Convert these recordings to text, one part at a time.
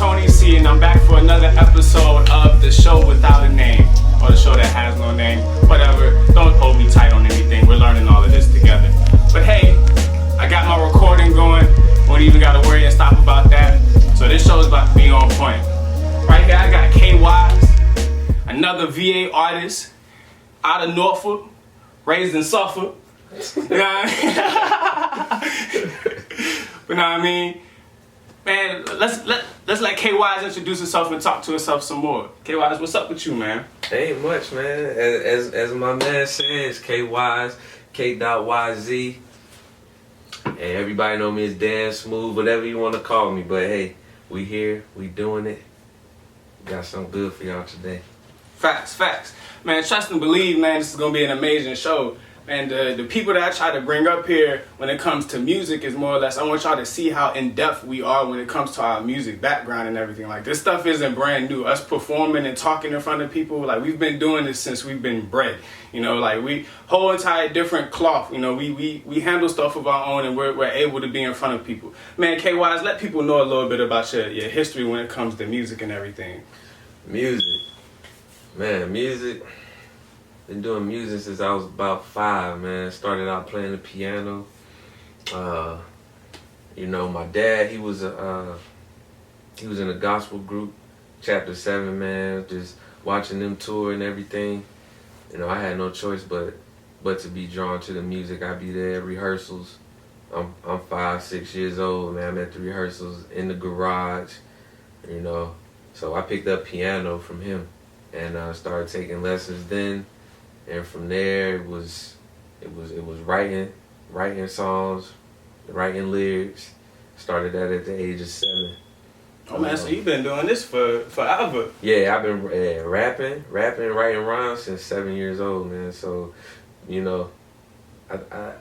Tony C, and I'm back for another episode of the show without a name, or the show that has no name, whatever. Don't hold me tight on anything. We're learning all of this together. But hey, I got my recording going. Won't even gotta worry and stop about that. So this show is about to be on point. Right here, I got K-Wise, another VA artist out of Norfolk, raised in Suffolk. You know what I mean? But know what I mean? Man, let's let K-Wise introduce himself and talk to himself some more. K-Wise, what's up with you, man? Ain't much, man. As my man says, K-Wise, K.YZ. And everybody know me as Dan Smooth, whatever you want to call me. But hey, we here, we doing it. Got something good for y'all today. Facts. Man, trust and believe, man, this is going to be an amazing show. And the people that I try to bring up here when it comes to music is more or less, I want y'all to see how in-depth we are when it comes to our music background and everything. Like, this stuff isn't brand new. Us performing and talking in front of people, like, we've been doing this since we've been bred. You know, like, we whole entire different cloth. You know, we handle stuff of our own, and we're able to be in front of people. Man, K-Wise, let people know a little bit about your history when it comes to music and everything. Music. Man, music. Been doing music since I was about 5, man. Started out playing the piano. You know, my dad, he was in a gospel group, Chapter 7, man. Just watching them tour and everything. You know, I had no choice but to be drawn to the music. I'd be there at rehearsals. I'm 5, 6 years old, man. I'm at the rehearsals in the garage, you know. So I picked up piano from him and started taking lessons then. And from there, it was writing songs, writing lyrics. Started that at the age of 7. Oh man, so you've been doing this for forever. Yeah, I've been rapping, writing rhymes since 7 years old, man. So, you know, I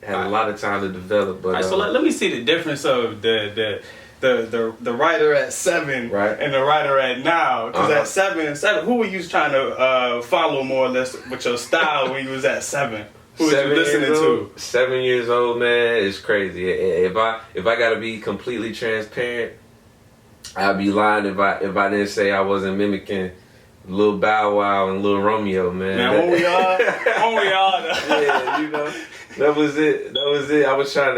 had a lot of time to develop. But all right, so let me see the difference of the writer at 7 right. and the writer at now. Because at 7, who were you trying to follow more or less with your style when you was at 7? Who was you listening to? 7 years old, man, it's crazy. If I gotta be completely transparent, I'd be lying if I didn't say I wasn't mimicking Lil Bow Wow and Lil Romeo, man. Man, when we are, yeah, you know. That was it. I was trying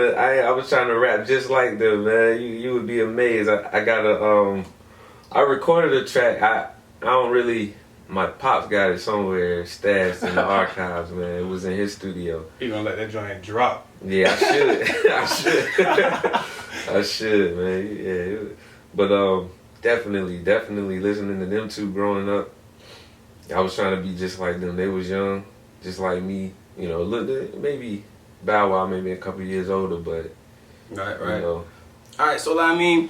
to rap just like them, man. You would be amazed. I recorded a track. I don't really. My pops got it somewhere stashed in the archives, man. It was in his studio. You gonna let that joint drop? Yeah, I should. I should, man. Yeah, but definitely listening to them two growing up. I was trying to be just like them. They was young, just like me. You know, maybe Bow Wow, maybe a couple years older, but right. You know. All right, so I mean,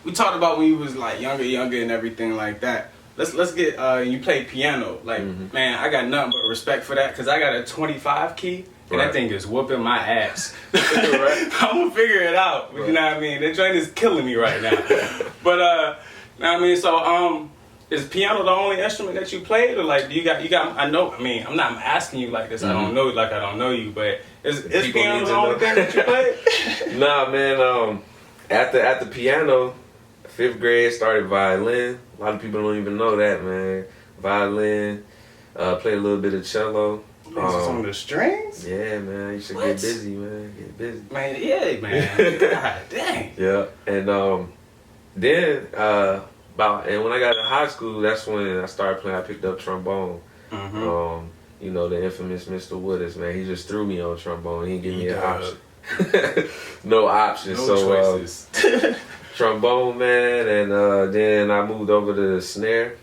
we talked about when you was like younger and everything like that. Let's get you played piano. Like, man, I got nothing but respect for that because I got a 25 key and that thing is whooping my ass. Right? I'm gonna figure it out. Right. You know what I mean? That joint is killing me right now. But you know what I mean? So is piano the only instrument that you played, or like do you got? I know. I mean, I'm not asking you like this. I don't know, like I don't know you. But is piano the only thing that you played? Nah, man. At the piano, 5th grade started violin. A lot of people don't even know that, man. Violin. Played a little bit of cello. Some of the strings? Yeah, man. You should get busy, man. Get busy. Man, yeah, man. God dang. Yeah, and then and when I got to high school, that's when I started playing. I picked up trombone. You know, the infamous Mr. Wooders, man. He just threw me on trombone. He didn't give me an option. No options. No choices. Trombone, man, and then I moved over to snare.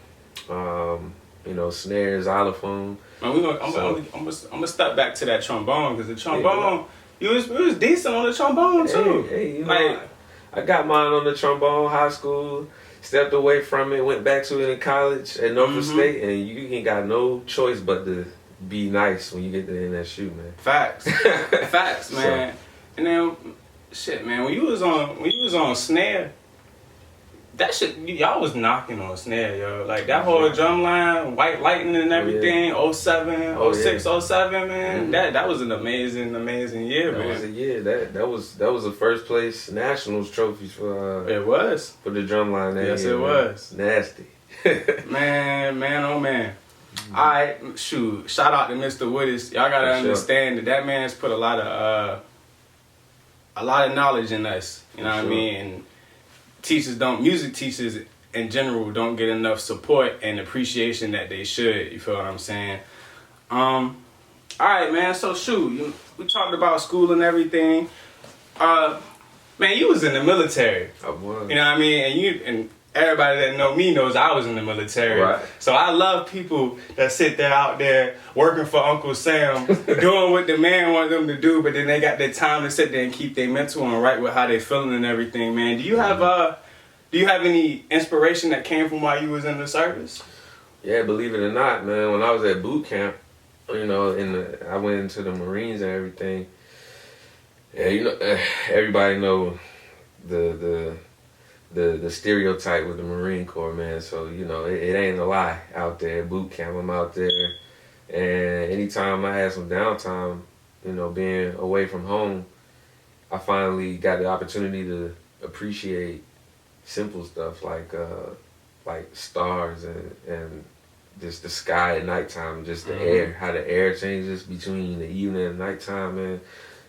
You know, snare, xylophone. Man, I'm gonna step back to that trombone because the trombone, you was decent on the trombone too. Hey, you know, I got mine on the trombone, high school. Stepped away from it, went back to it in college at Norfolk State, and you ain't got no choice but to be nice when you get in that shoe, man. Facts, man. So. And then, shit, man, when you was on snare, that shit, y'all was knocking on snare, yo. Like that whole drum line, White Lightning and everything, Oh, yeah. 07, 06, 07, man. That was an amazing year, man. That was a year. That was the first place nationals trophies for It was. for the drum line that Yes, year, it man. was. Nasty. Man, oh man. Alright, shoot. Shout out to Mr. Woodis. Y'all gotta For sure. understand that man's put a lot of knowledge in us. You know what I sure. mean? And music teachers in general don't get enough support and appreciation that they should. You feel what I'm saying? Alright, man, so shoot, we talked about school and everything. Man, you was in the military. I was. You know what I mean? And everybody that know me knows I was in the military. Right. So I love people that sit there out there working for Uncle Sam, doing what the man wants them to do, but then they got their time to sit there and keep their mental on right with how they feeling and everything, man. Do you have any inspiration that came from while you was in the service? Yeah, believe it or not, man, when I was at boot camp, you know, I went into the Marines and everything. Yeah, you know, everybody know the stereotype with the Marine Corps, man. So, you know, it ain't a lie out there at boot camp. I'm out there, and anytime I had some downtime, you know, being away from home, I finally got the opportunity to appreciate simple stuff like stars and just the sky at nighttime, just the air, how the air changes between the evening and nighttime, man,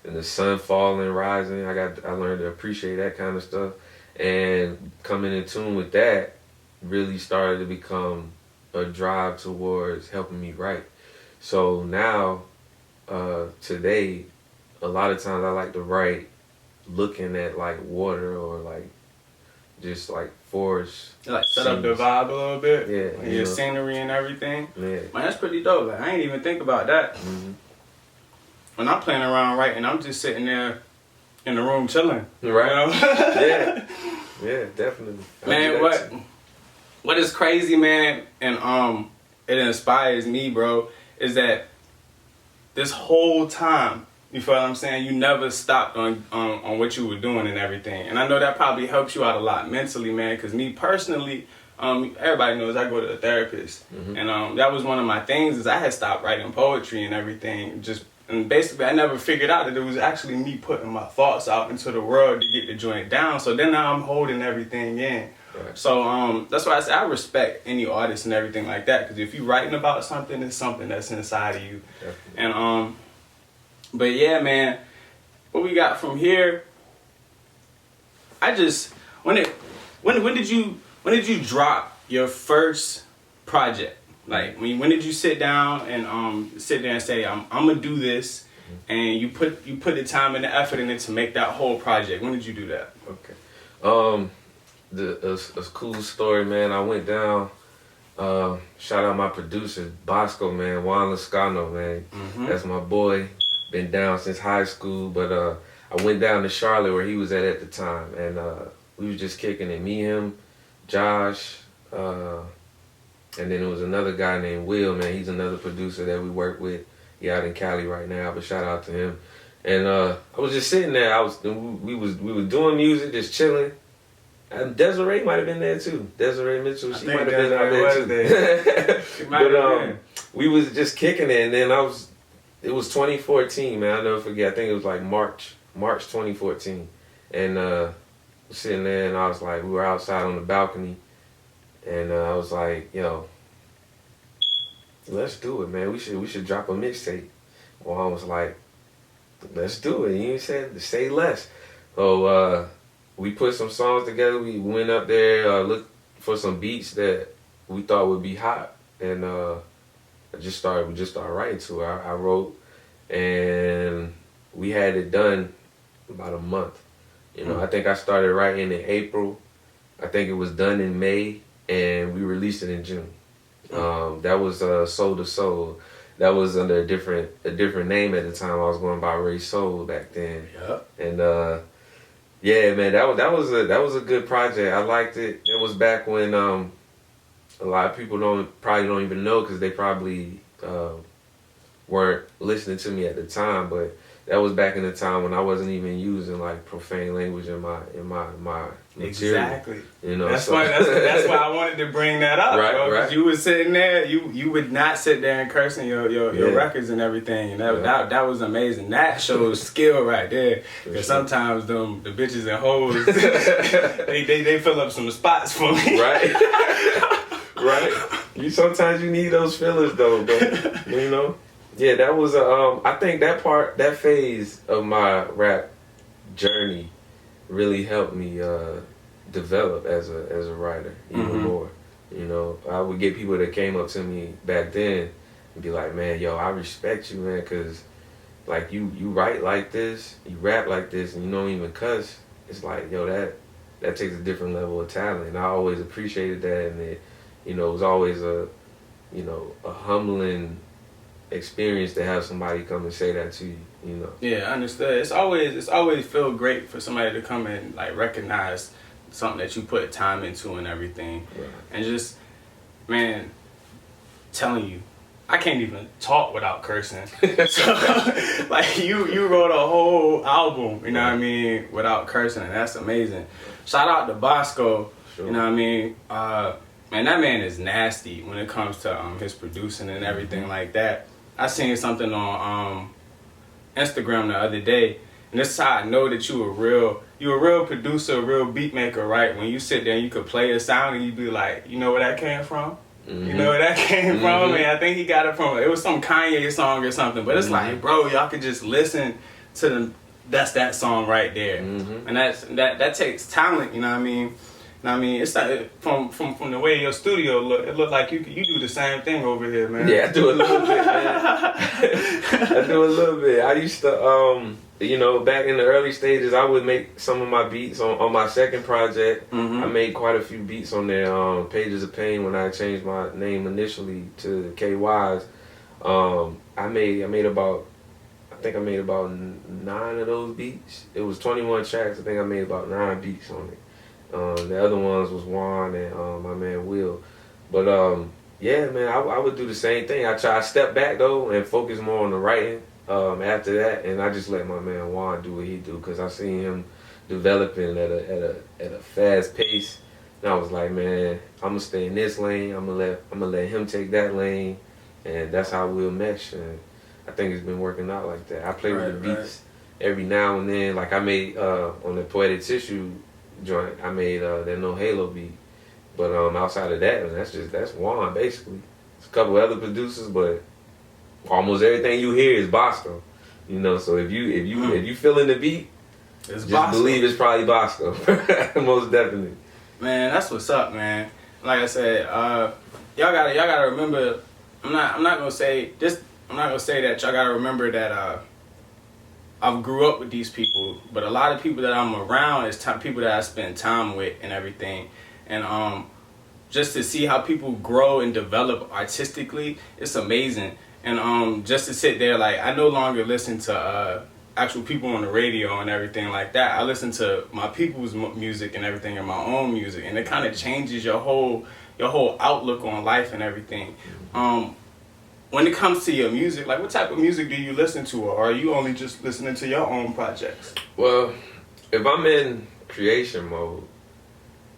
and the sun falling, rising. I learned to appreciate that kind of stuff. And coming in tune with that really started to become a drive towards helping me write. So now, today, a lot of times I like to write looking at like water or like just like forest. Like set up the vibe a little bit? Yeah. Like your scenery and everything? Yeah. Man, that's pretty dope. Like, I ain't even think about that. Mm-hmm. When I'm playing around writing, I'm just sitting there in the room chilling. Right. You know? Yeah. Yeah, definitely. Man, what is crazy, man, and it inspires me, bro, is that this whole time, you feel what I'm saying, you never stopped on what you were doing and everything. And I know that probably helps you out a lot mentally, man, because me personally, everybody knows I go to a therapist. Mm-hmm. And that was one of my things is I had stopped writing poetry and everything. And basically I never figured out that it was actually me putting my thoughts out into the world to get the joint down. So then now I'm holding everything in. Right. So that's why I say I respect any artist and everything like that. Because if you're writing about something, it's something that's inside of you. Definitely. And but yeah, man, what we got from here? I just when did you drop your first project? Like when did you sit down and sit there and say I'm gonna do this, and you put the time and the effort in it to make that whole project? When did you do that? Okay. A cool story, man. I went down. Shout out my producer Bosco, man, Juan Lascano, man. Mm-hmm. That's my boy. Been down since high school, but I went down to Charlotte where he was at the time, and we was just kicking it. Me, him, Josh, and then there was another guy named Will, man. He's another producer that we work with. He out in Cali right now, but shout out to him. And I was just sitting there. We were doing music, just chilling. And Desiree might have been there too. Desiree Mitchell, she might have been out there too. She might have been. We was just kicking it, and then it was 2014, man. I'll never forget. I think it was like March 2014. And sitting there, and I was like, we were outside on the balcony, and I was like, yo, let's do it, man. We should drop a mixtape. Juan was like, let's do it. You said say less. So we put some songs together. We went up there, looked for some beats that we thought would be hot, and we just started writing to it. I wrote, and we had it done about a month. You know, I think I started writing in April. I think it was done in May, and we released it in June. That was Soul to Soul. That was under a different name at the time. I was going by Ray Soul back then. Yeah. And yeah, man, that was a good project. I liked it. It was back when a lot of people probably don't even know because they probably weren't listening to me at the time. But that was back in the time when I wasn't even using like profane language in my material. Exactly. You know, that's why I wanted to bring that up, right, bro. right. You was sitting there, you would not sit there and cursing your records and everything, and that was amazing. That shows skill right there. Because sometimes the bitches and hoes they fill up some spots for me. Right. Right. Sometimes you need those fillers though, bro. You know. Yeah, that was I think that phase of my rap journey really helped me develop as a writer even more. You know, I would get people that came up to me back then and be like, "Man, yo, I respect you, man, because like you write like this, you rap like this, and you don't even cuss." It's like, yo, that takes a different level of talent. And I always appreciated that, and it was always a humbling experience to have somebody come and say that to you, you know. Yeah, I understood. It's always feel great for somebody to come and like recognize something that you put time into and everything. Right. And just, man, telling you, I can't even talk without cursing. So like you wrote a whole album, you know what I mean, without cursing, and that's amazing. Shout out to Bosco, you know what I mean? Man, that man is nasty when it comes to his producing and everything like that. I seen something on Instagram the other day, and this is how I know that you a real producer, a real beat maker, right? When you sit there and you could play a sound and you be like, you know where that came from? You know where that came from? And I think he got it from, it was some Kanye song or something, but it's like, bro, y'all could just listen to that's that song right there. And that takes talent, you know what I mean? I mean, it's like from the way your studio look, it look like you do the same thing over here, man. Yeah, I do a little bit, man. I do a little bit. I used to, back in the early stages, I would make some of my beats on my second project. I made quite a few beats on there. Pages of Pain, when I changed my name initially to KY's. I made about 9 of those beats. It was 21 tracks. I think I made about 9 beats on it. The other ones was Juan and my man Will. But yeah, man, I would do the same thing. I step back though and focus more on the writing after that, and I just let my man Juan do what he do, because I seen him developing at a fast pace. And I was like, man, I'm gonna stay in this lane. I'm gonna let him take that lane, and that's how we'll mesh. And I think it's been working out like that. I play with the beats every now and then. Like I made on the Poetic Tissue joint, I made that No Halo beat, but outside of that, man, that's Juan basically. There's a couple other producers, but almost everything you hear is Bosco, you know. So if you feeling the beat, It's just Bosco. believe it's probably Bosco. Most definitely. Man, that's what's up, man. Like I said, y'all gotta remember. I'm not gonna say that y'all gotta remember that I grew up with these people, but a lot of people that I'm around is people that I spend time with and everything, and just to see how people grow and develop artistically, it's amazing. And just to sit there, like, I no longer listen to actual people on the radio and everything like that. I listen to my people's music and everything, and my own music, and it kind of changes your whole outlook on life and everything. When it comes to your music, like, what type of music do you listen to, or are you only just listening to your own projects? Well, if I'm in creation mode,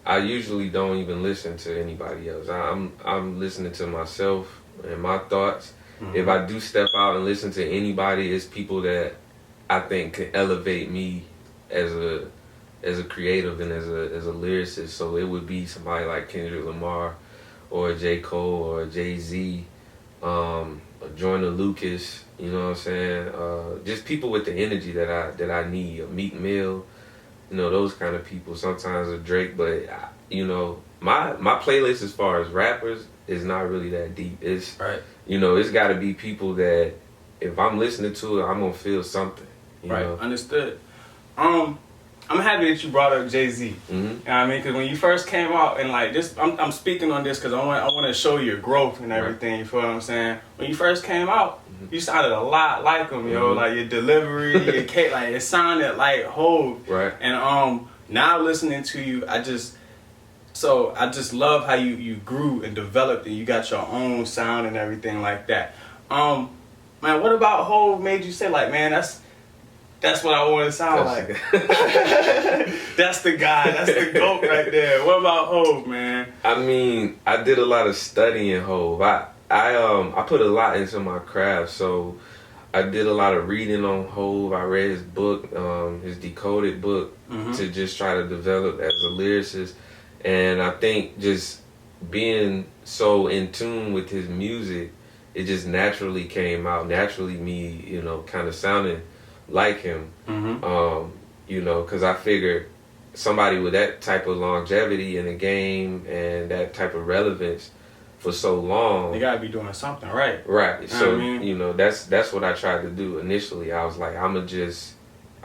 I usually don't even listen to anybody else. I'm listening to myself and my thoughts. If I do step out and listen to anybody, it's people that I think can elevate me as a creative and as a lyricist. So it would be somebody like Kendrick Lamar, or J. Cole, or Jay-Z, or Joyner Lucas, you know what I'm saying? Just people with the energy that I need. A Meek Mill, you know, those kind of people. Sometimes a Drake, but you know, my playlist as far as rappers is not really that deep. It's you know, it's got to be people that if I'm listening to it, I'm gonna feel something. You know? Understood. I'm happy that you brought up Jay-Z. You know what I mean? Because when you first came out, and like this, I'm speaking on this because I want to show your growth and everything. You feel what I'm saying? When you first came out, you sounded a lot like him, yo. Like your delivery, your like it sounded like Hov. Right. And now listening to you, I just love how you grew and developed, and you got your own sound and everything like that. Man, what about Hov made you say, like, man, That's what I want to sound like. That's the guy. That's the GOAT right there. What about Hov, man? I mean, I did a lot of studying Hov. I put a lot into my craft, so I did a lot of reading on Hov. I read his book, his Decoded book, to just try to develop as a lyricist. And I think just being so in tune with his music, it just naturally came out. Naturally, me, you know, kind of sounding like him. You know, because I figured somebody with that type of longevity in the game and that type of relevance for so long, they gotta be doing something right. Right. So I mean? you know, that's what I tried to do initially. I was like, I'ma just,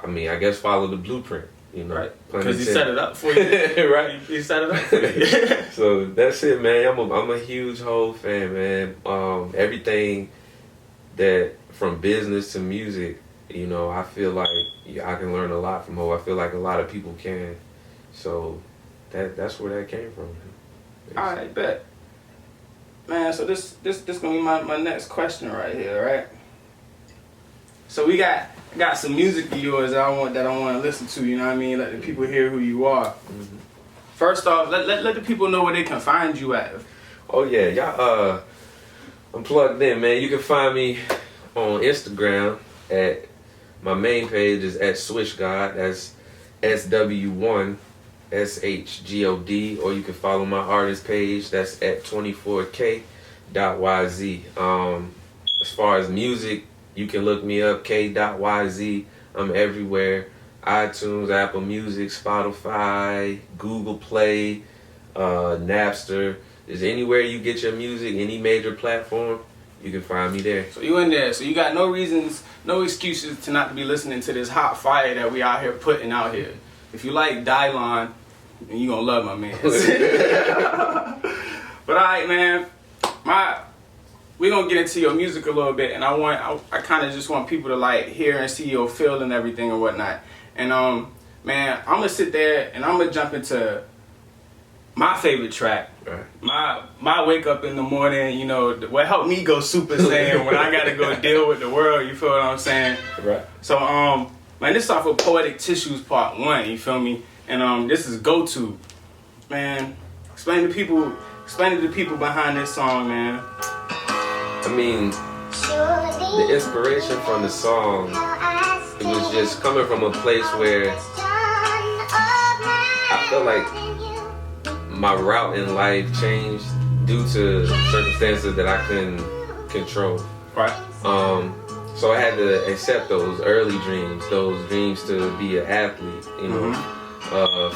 I guess follow the blueprint. You know, right? Because he set it up for you, right? He set it up for you. So that's it, man. I'm a huge Hov fan, man. Everything that from business to music, you know, I feel like I can learn a lot from Hov. I feel like a lot of people can. So that's where that came from. All right, bet. Man, so this gonna be my next question right here, right? So we got some music of yours that I want to listen to. You know what I mean? Let the people hear who you are. First off, let the people know where they can find you at. Oh yeah, y'all. I'm plugged in, man. You can find me on Instagram at my main page is at SwishGod. That's SW1 SHGOD, or you can follow my artist page. That's at 24k.yz. As far as music, you can look me up, k.yz. I'm everywhere. iTunes, Apple Music, Spotify, Google Play, Napster. Is anywhere you get your music, any major platform, you can find me there. So you in there. So you got no reasons, no excuses to not be listening to this hot fire that we out here putting out here. If you like Dylon, you gonna love my man. But alright, man. We gonna get into your music a little bit, and I kind of just want people to like hear and see your feel and everything and whatnot. And man, I'm gonna sit there and I'm gonna jump into my favorite track. Right. My wake up in the morning, you know, what helped me go Super Saiyan when I gotta go deal with the world. You feel what I'm saying? Right. So man, this is off of Poetic Tissues Part 1. You feel me? And this is Go To. Man, explain to the people behind this song, man. I mean, the inspiration from the song, it was just coming from a place where I felt like my route in life changed due to circumstances that I couldn't control. Right. So I had to accept those early dreams, those dreams to be an athlete, you know,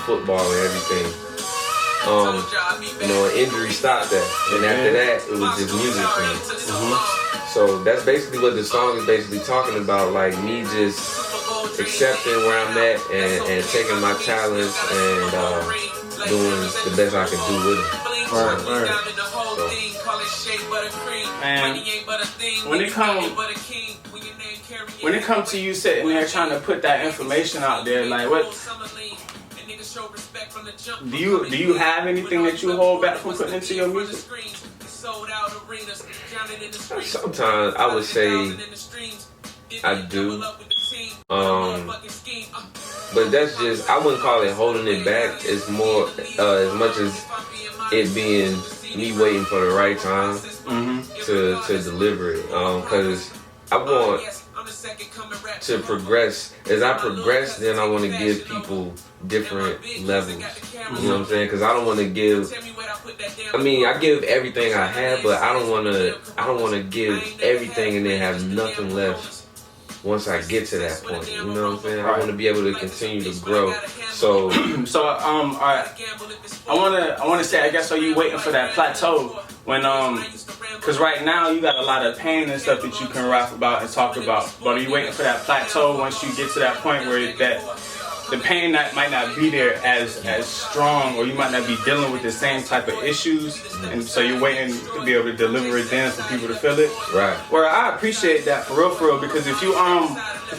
football and everything. You know, an injury stopped that, and after that, it was just music for me. So that's basically what the song is basically talking about, like me just accepting where I'm at and taking my talents and doing the best I can do with it. Right. And when it comes to you sitting there trying to put that information out there, like what? Do you have anything that you hold back from putting into your music? Sometimes I would say I do. But that's just, I wouldn't call it holding it back. It's more as much as it being me waiting for the right time to deliver it. Because I want to progress. As I progress, then I want to give people different levels. You know what I'm saying? Because I don't want to give. I mean, I give everything I have, but I don't want to give everything and then have nothing left once I get to that point. You know what I'm saying? I want to be able to continue to grow. So all right. I want to say, I guess, are you waiting for that plateau when because right now you got a lot of pain and stuff that you can rap about and talk about, but are you waiting for that plateau once you get to that point where that the pain that might not be there as strong, or you might not be dealing with the same type of issues, and so you're waiting to be able to deliver it then for people to feel it? Right. Well, I appreciate that for real, because if you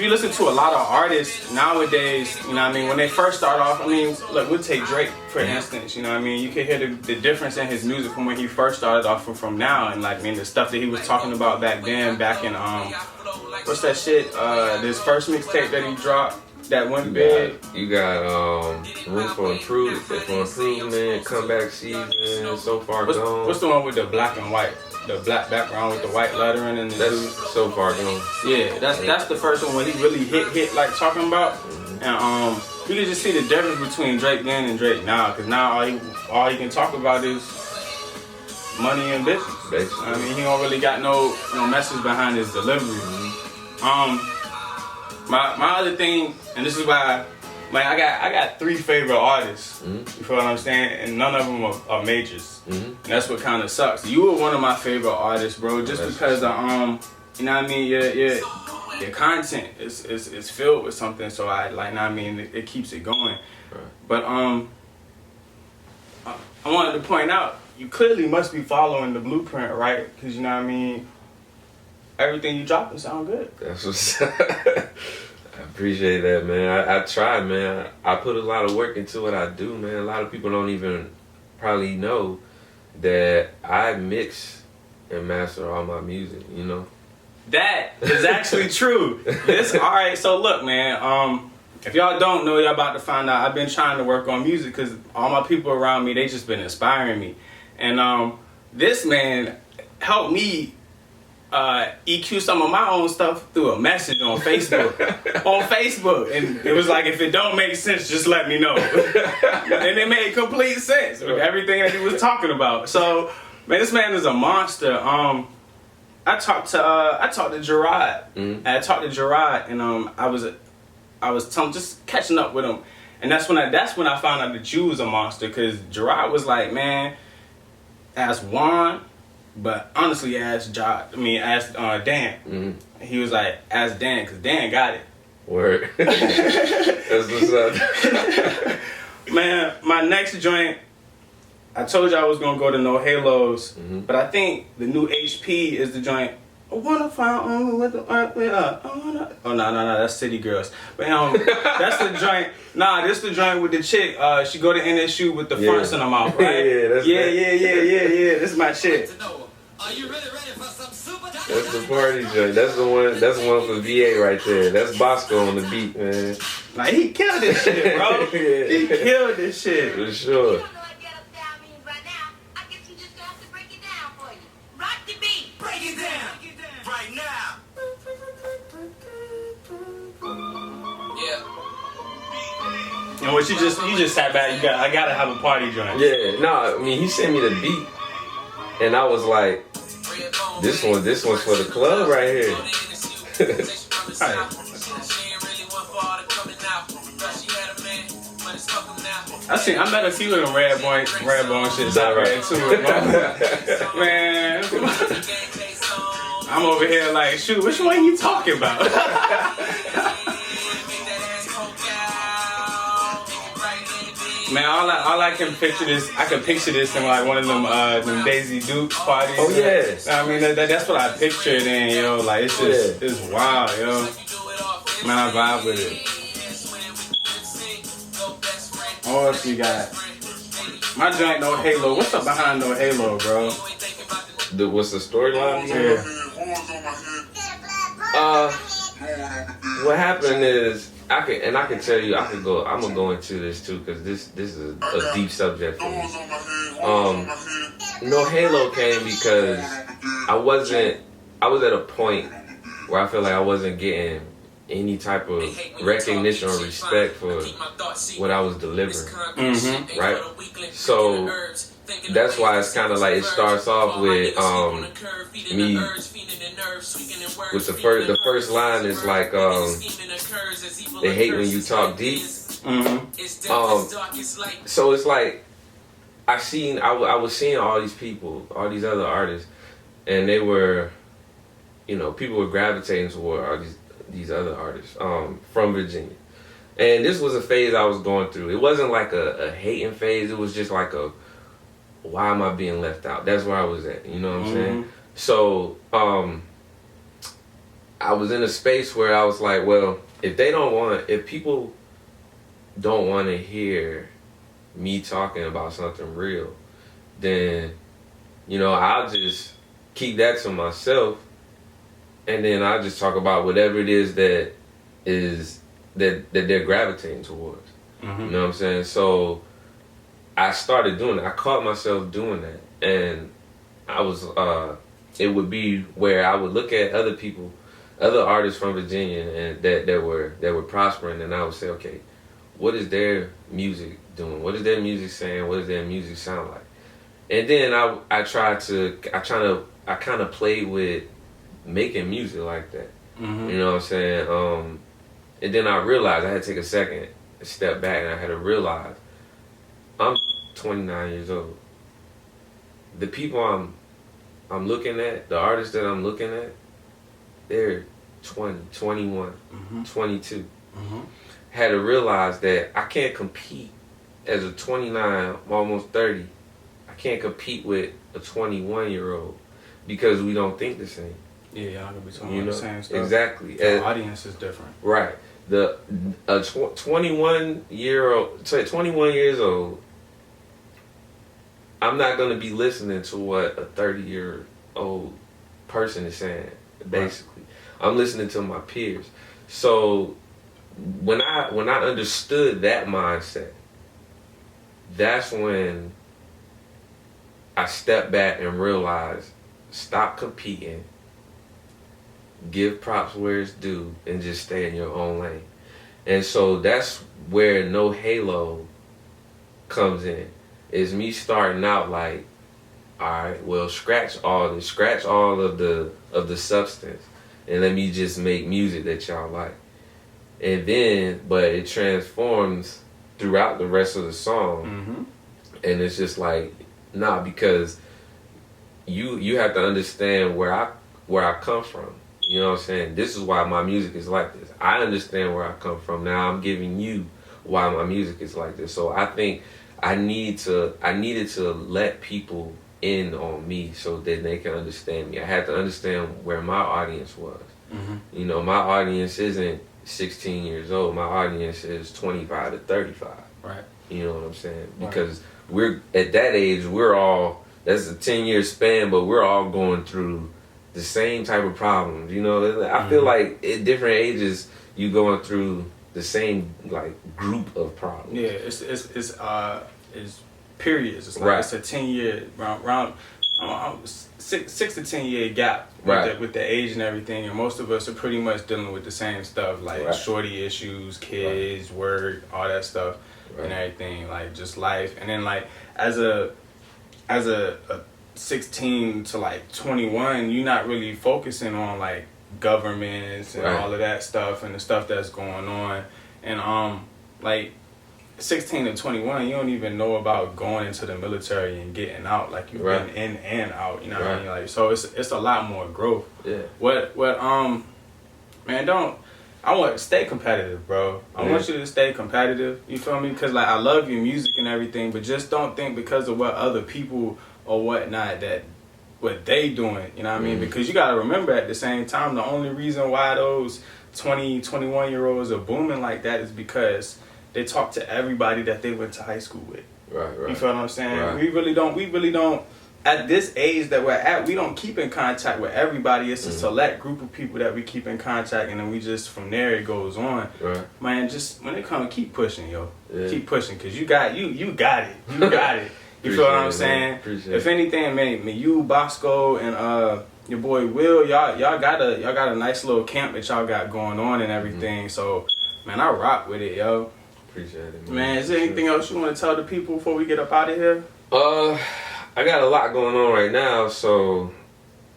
listen to a lot of artists nowadays, you know what I mean, when they first start off, I mean, look, we'll take Drake for instance, you know what I mean, you can hear the difference in his music from when he first started off from now, and like, I mean, the stuff that he was talking about back then, back in what's that shit? This first mixtape that he dropped that went big. You got Room for Improvement, Comeback Season, So Far Gone. What's the one with the black and white? The black background with the white lettering and the That's So Far Gone. Yeah, that's the first one when he really hit like talking about. And you can just see the difference between Drake then and Drake now, because now all he can talk about is money and bitches. Basically. I mean, he don't really got no message behind his delivery. My other thing, and this is why, like, I got 3 favorite artists. You feel what I'm saying? And none of them are majors. And that's what kind of sucks. You were one of my favorite artists, bro, just because of you know what I mean? Your content is filled with something. So I like, know what I mean, it keeps it going. Right. But I wanted to point out, you clearly must be following the blueprint, right? Because you know what I mean, everything you dropping sound good. That's what's I appreciate that, man. I try, man. I put a lot of work into what I do, man. A lot of people don't even probably know that I mix and master all my music, you know? That is actually true. Alright, so look, man, if y'all don't know, y'all about to find out. I've been trying to work on music because all my people around me, they just been inspiring me. And this man helped me EQ some of my own stuff through a message on Facebook. And it was like, if it don't make sense, just let me know. And it made complete sense with everything that he was talking about. So, man, this man is a monster. I talked to Gerard. I talked to Gerard, and I was just catching up with him. And that's when I found out that you was a monster, because Gerard was like, man, ask Juan, but honestly ask Dan. He was like, ask Dan, because Dan got it. Word. That's what's up. Man, my next joint, I told you I was gonna go to No Halos, but I think the new HP is the joint. I wanna find only with the Oh no, that's City Girls. But that's the joint. Nah, this the joint with the chick. She go to NSU with the fronts in her mouth, right? Yeah. This is my shit. Are you really ready for some super? That's the party joint. That's the one for VA right there. That's Bosco on the beat, man. Like, he killed this shit, bro. He killed this shit. For sure. And what you just sat back, I gotta have a party joint. Yeah, no, I mean, he sent me the beat, and I was like, this one's for the club right here. I met a few of them red bone shits out right too. Man, I'm over here like, shoot, which one you talking about? Man, all I can picture this. I can picture this in like one of them Daisy Duke parties. Oh yeah. I mean that's what I pictured in, yo. Like it's just it's wild, yo. Man, I vibe with it. What else you got? My joint No Halo. What's up behind No Halo, bro? What's the storyline? Yeah. What happened is I can tell you I'm gonna go into this too, because this is a deep subject for me. No Halo came because I was at a point where I feel like I wasn't getting any type of recognition or respect for what I was delivering. Right? So that's why it's kind of like it starts off with me with the first line is like they hate when you talk deep. So it's like I was seeing all these people, all these other artists, and they were, people were gravitating toward all these other artists from Virginia. And this was a phase I was going through. It wasn't like a hating phase. It was just like why am I being left out? That's where I was at. You know what I'm saying? So I was in a space where I was like, well, if people don't want to hear me talking about something real, then, I'll just keep that to myself and then I just talk about whatever it is that they're gravitating towards. Mm-hmm. You know what I'm saying? So I started doing it. I caught myself doing that, and I was it would be where I would look at other people, other artists from Virginia, and that were prospering, and I would say, okay, what is their music doing? What is their music saying? What does their music sound like? And then I kind of played with making music like that. Mm-hmm. You know what I'm saying? And then I realized I had to take a second, step back, and I had to realize I'm 29 years old. The people I'm looking at, the artists that I'm looking at, they're 20, 21, Mm-hmm. 22. Mm-hmm. Had to realize that I can't compete as a 29, almost 30. I can't compete with a 21-year-old because we don't think the same. Yeah, y'all gonna be talking about the same stuff. Exactly. The audience is different. Right. 21 years old, I'm not gonna be listening to what a 30-year-old person is saying. Basically, right. I'm listening to my peers. So when I understood that mindset, that's when I stepped back and realized, stop competing, give props where it's due, and just stay in your own lane. And so that's where No Halo comes in. Is me starting out like, all right, well, scratch all of the substance, and let me just make music that y'all like. And then, but it transforms throughout the rest of the song, Mm-hmm. and it's just like, nah, because you have to understand where I come from. You know what I'm saying? This is why my music is like this. I understand where I come from. Now I'm giving you why my music is like this. So I think I needed to let people in on me so that they can understand me. I had to understand where my audience was. Mm-hmm. You know, my audience isn't 16 years old. My audience is 25 to 35. Right. You know what I'm saying? Because we're at that age, that's a 10-year span, but we're all going through the same type of problems. You know, I feel like at different ages, you going through the same like group of problems. Yeah, it's periods. It's like Right. It's a 10-year round 6 to 10 year gap Right. with the age and everything, and most of us are pretty much dealing with the same stuff, like Right. shorty issues, kids, work, all that stuff, and everything, like just life. And then like as a 16 to like 21, you're not really focusing on like governments and all of that stuff and the stuff that's going on. And like 16 to 21, you don't even know about going into the military and getting out. Like you've been in and out, you know what I mean? Like, so it's a lot more growth. Yeah. What man, I want to stay competitive, bro. I want you to stay competitive. You feel me? Because like I love your music and everything, but just don't think because of what other people or whatnot that what they doing. You know what I mean? Because you got to remember at the same time, the only reason why those 20, 21-year-olds are booming like that is because they talk to everybody that they went to high school with. Right. You feel what I'm saying? Right. We really don't. At this age that we're at, we don't keep in contact with everybody. It's a select group of people that we keep in contact, and then we just, from there, it goes on. Right. Man, just when it comes, keep pushing, yo. Yeah. Keep pushing, because you got it. You got it. You feel what I'm saying? If anything, man, you, Bosco, and your boy Will, y'all got a nice little camp that y'all got going on and everything. So, man, I rock with it, yo. Appreciate it, man. Man, is there anything else you want to tell the people before we get up out of here? I got a lot going on right now, so,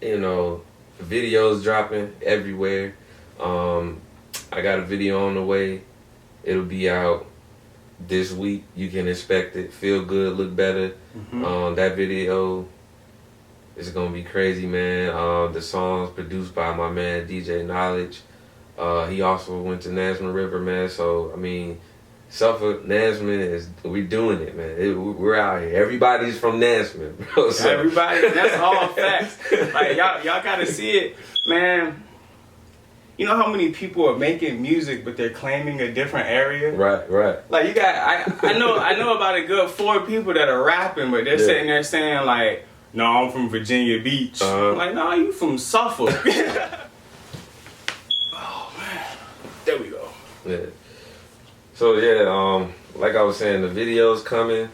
you know, videos dropping everywhere. I got a video on the way. It'll be out this week. You can expect it. Feel good, look better. That video is gonna be crazy, man. The song's produced by my man DJ Knowledge. He also went to Nasman River, man. So I mean, Suffolk, Nasman we're doing it, man. We're out here. Everybody's from Nasman, bro. So. Everybody, that's all facts. Like y'all gotta see it, man. You know how many people are making music, but they're claiming a different area? Right. Like you got, I know about a good 4 people that are rapping, but they're sitting there saying like, "No, I'm from Virginia Beach." I'm like, "No, you from Suffolk." So yeah, like I was saying, the video's coming.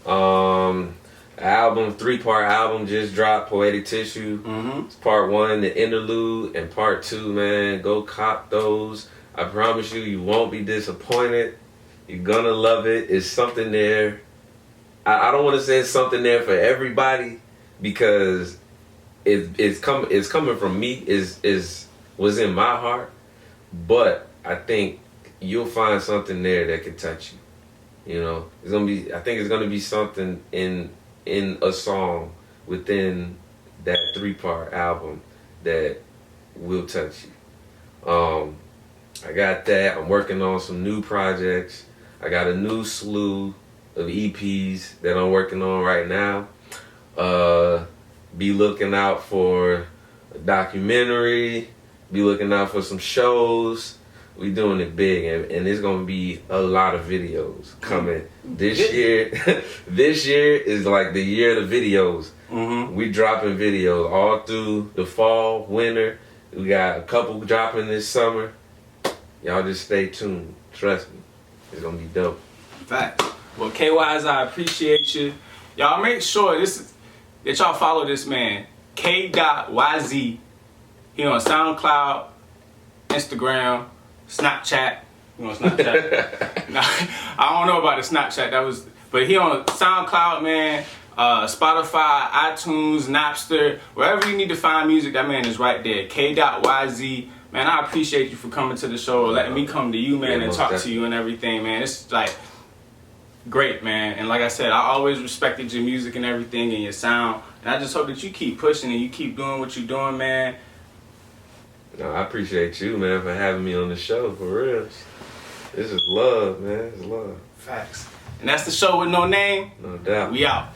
Album, 3-part album just dropped, Poetic Tissue. It's part 1, the interlude, and part 2, man. Go cop those. I promise you, you won't be disappointed. You're gonna love it. It's something there. I don't want to say it's something there for everybody because it's coming from me. Was in my heart, but I think you'll find something there that can touch you. You know, it's gonna be. I think it's gonna be something in a song within that 3-part album that will touch you. I got that. I'm working on some new projects. I got a new slew of EPs that I'm working on right now. Be looking out for a documentary. Be looking out for some shows. We doing it big, and there's gonna be a lot of videos coming this year. This year is like the year of the videos. We dropping videos all through the fall, winter. We got a couple dropping this summer. Y'all just stay tuned. Trust me, it's gonna be dope. Facts. Well, KYs, I appreciate you. Y'all make sure that y'all follow this man, K.YZ. He on SoundCloud, Instagram, Snapchat. You know Snapchat? Nah, I don't know about the Snapchat. But he on SoundCloud, man. Spotify, iTunes, Napster, wherever you need to find music, that man is right there. K.YZ. Man, I appreciate you for coming to the show, letting me come to you, man, and talk to you and everything, man. It's like great, man. And like I said, I always respected your music and everything and your sound. And I just hope that you keep pushing and you keep doing what you're doing, man. No, I appreciate you, man, for having me on the show, for real. This is love, man. It's love. Facts. And that's the show with no name. No doubt. We out.